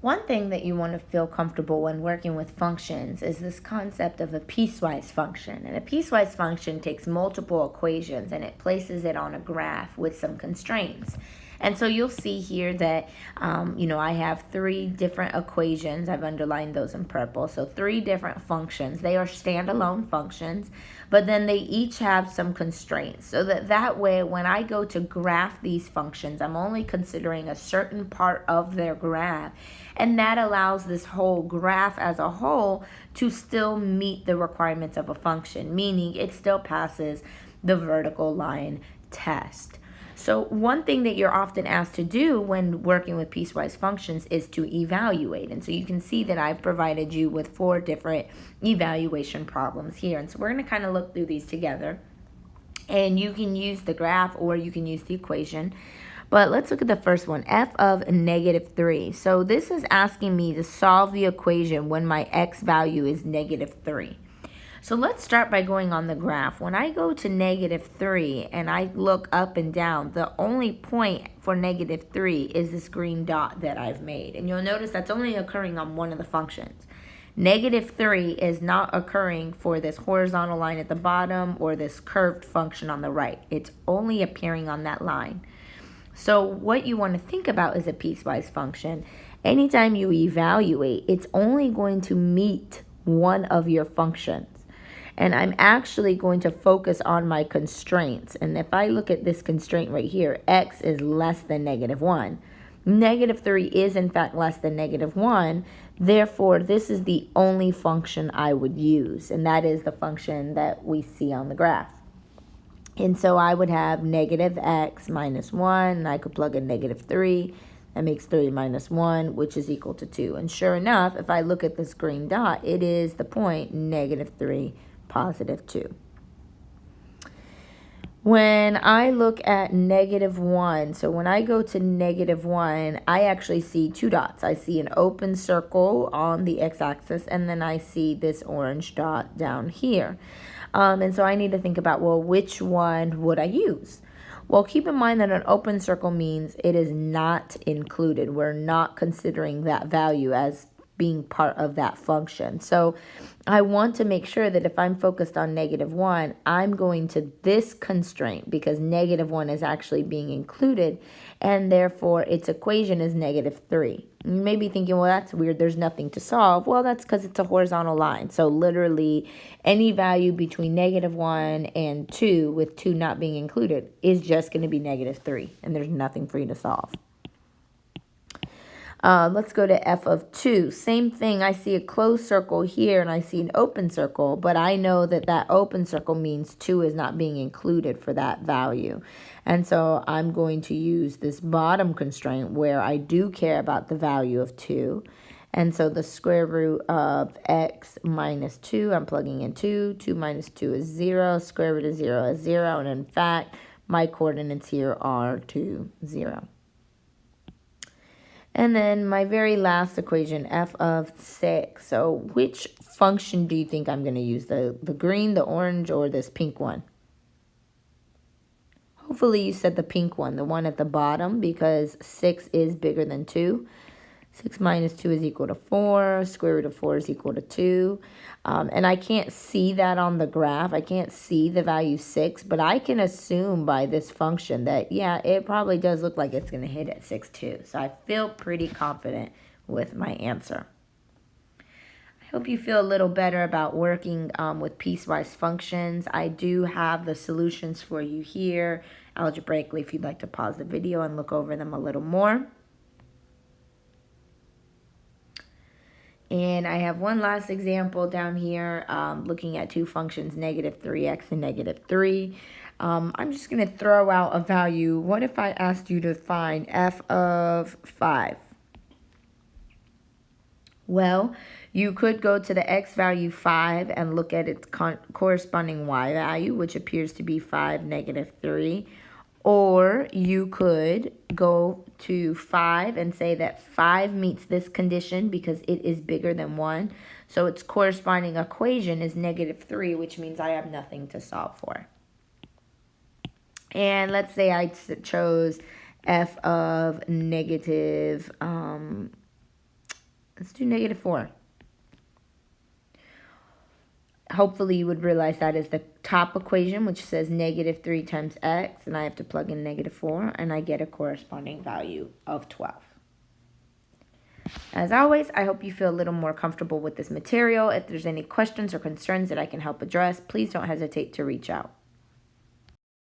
One thing that you want to feel comfortable when working with functions is this concept of a piecewise function. And a piecewise function takes multiple equations and it places it on a graph with some constraints. And so you'll see here that, I have three different equations. I've underlined those in purple. So three different functions. They are standalone functions, but then they each have some constraints. So that way, when I go to graph these functions, I'm only considering a certain part of their graph. And that allows this whole graph as a whole to still meet the requirements of a function, meaning it still passes the vertical line test. So one thing that you're often asked to do when working with piecewise functions is to evaluate. And so you can see that I've provided you with 4 different evaluation problems here. And so we're going to kind of look through these together. And you can use the graph or you can use the equation. But let's look at the first one, f of -3. So this is asking me to solve the equation when my x value is -3. So let's start by going on the graph. When I go to -3 and I look up and down, the only point for -3 is this green dot that I've made. And you'll notice that's only occurring on one of the functions. -3 is not occurring for this horizontal line at the bottom or this curved function on the right. It's only appearing on that line. So what you want to think about is a piecewise function. Anytime you evaluate, it's only going to meet one of your functions. And I'm actually going to focus on my constraints. And if I look at this constraint right here, x is less than -1. -3 is in fact less than -1. Therefore, this is the only function I would use. And that is the function that we see on the graph. And so I would have -x minus 1. And I could plug in -3. That makes 3 minus 1, which is equal to 2. And sure enough, if I look at this green dot, it is the point -3, +2. When I look at -1, so when I go to -1, I actually see 2 dots. I see an open circle on the x-axis, and then I see this orange dot down here. And so I need to think about, well, which one would I use? Well, keep in mind that an open circle means it is not included. We're not considering that value as being part of that function. So I want to make sure that if I'm focused on -1, I'm going to this constraint because -1 is actually being included, and therefore its equation is -3. You may be thinking, well, that's weird. There's nothing to solve. Well, that's because it's a horizontal line. So literally any value between -1 and 2, with 2 not being included, is just going to be -3, and there's nothing for you to solve. Let's go to f of 2. Same thing. I see a closed circle here and I see an open circle, but I know that that open circle means 2 is not being included for that value. And so I'm going to use this bottom constraint where I do care about the value of 2. And so the square root of x minus 2, I'm plugging in 2. 2 minus 2 is 0. Square root of 0 is 0. And in fact, my coordinates here are 2, 0. And then my very last equation, f of 6. So which function do you think I'm going to use? The green, the orange, or this pink one? Hopefully you said the pink one, the one at the bottom, because 6 is bigger than 2. 6 minus 2 is equal to 4. Square root of 4 is equal to 2. And I can't see that on the graph. I can't see the value 6, but I can assume by this function that, yeah, it probably does look like it's going to hit at 6 too. So I feel pretty confident with my answer. I hope you feel a little better about working with piecewise functions. I do have the solutions for you here algebraically if you'd like to pause the video and look over them a little more. And I have one last example down here, looking at two functions, -3x and -3. I'm just going to throw out a value. What if I asked you to find f of 5? Well, you could go to the x value 5 and look at its corresponding y value, which appears to be 5, -3. Or you could go to 5 and say that 5 meets this condition because it is bigger than 1. So its corresponding equation is -3, which means I have nothing to solve for. And let's say I chose f of Let's do negative 4. Hopefully you would realize that is the top equation, which says negative 3 times x, and I have to plug in negative 4, and I get a corresponding value of 12. As always, I hope you feel a little more comfortable with this material. If there's any questions or concerns that I can help address, please don't hesitate to reach out.